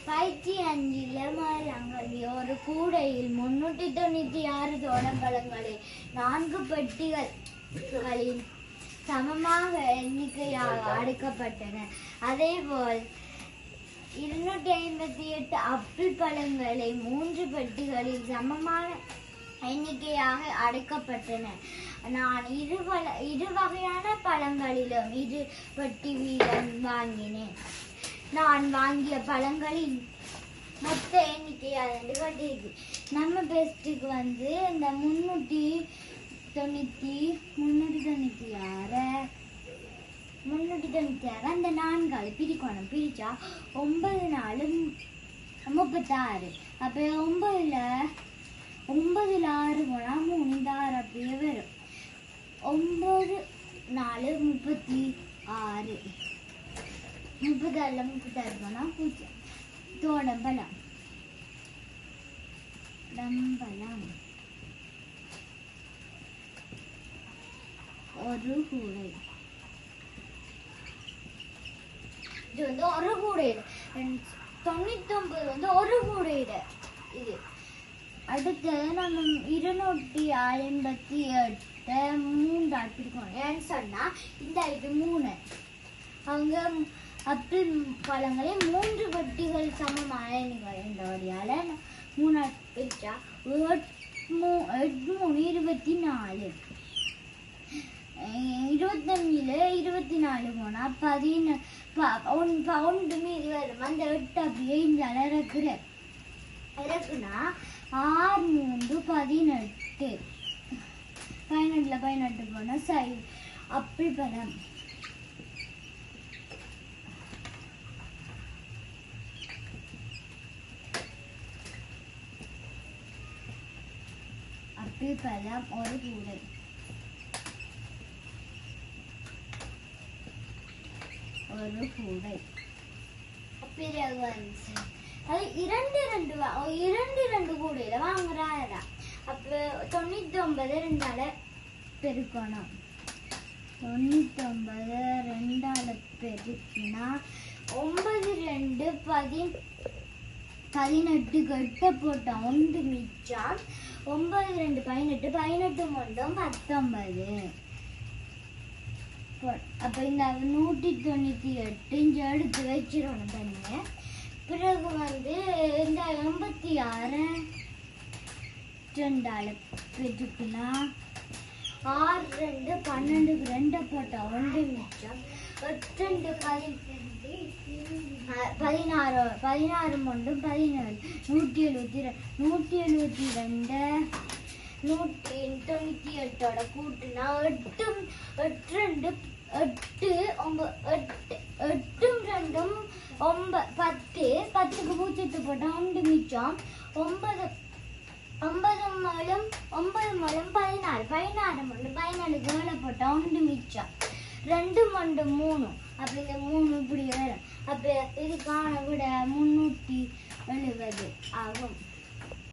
பயிற்சி 5 மரங்கள் ஒரு கூடையில் 396 தோடம்பழங்களை 4 பெட்டிகளில் சமமாக எண்ணிக்கையாக அடுக்கப்பட்டன. அதேபோல் 258 ஆப்பிள் பழங்களை 3 பெட்டிகளில் சமமான எண்ணிக்கையாக அடைக்கப்பட்டன. நான் இரு வகையான பழங்களிலும் 2 பெட்டி வீதம் வாங்கினேன். நான் வாங்கிய பழங்களின் மொத்த எண்ணிக்கை அது கட்டிருக்கு. நம்ம பெஸ்ட்டுக்கு வந்து இந்த 396 அந்த 4 பிரிக்கணும். பிரிச்சா 9 4 36. அப்ப 9ல 6 போனா 3 இந்த 6 அப்படியே வரும். 9 4 36. 36 போனா 0. தோடம்பழம் ஒரு கூடை. இது வந்து ஒரு கூடையில 99 வந்து ஒரு கூடையில இது. அடுத்து நம்ம 258 3 ஆக்கிருக்கோம். ஏன்னு சொன்னா இந்த இது 3 அவங்க ஆப்பிள் பழங்களை 3 பெட்டிகள் சமமான எண்ணிக்கையால 3 பிரிச்சா 8 3 24. 25ல 24 போனா 11 மீதி வரும். அந்த 8 அப்படியே இந்த இறக்குனா 6 3 18. 18ல 18 போனா ஆப்பிள் பழம் ஒரு கூடை. ஒரு கூடை. பிறகு வந்து அது 2 கூடையில வாங்குறாரா. அப்ப 99 2ஆல பெருக்கணும். 99 2ஆல பெருக்கினா 9 2 18 கட்ட போட்டா 1 மிச்சம். 9 2 18 18 மொத்தம் 19. அப்ப இந்த 198 எடுத்து வச்சிடணும் தனியா. பிறகு வந்து இந்த 86 2ஆல பெருக்கினா 6 2 12 2 போட்டா 1 மிச்சம். 8 2 16 மொண்டும் 17 198 கூட்டுனா 8 2 8 9 10 10க்கு பூச்சத்து போட்டா 1 மிச்சம். 9 16 14 17 போட்டா 1 மிச்சம். 2 3 அப்ப இந்த 3 இப்படி வரும். அப்ப இதுக்கான விட 370 ஆகும்.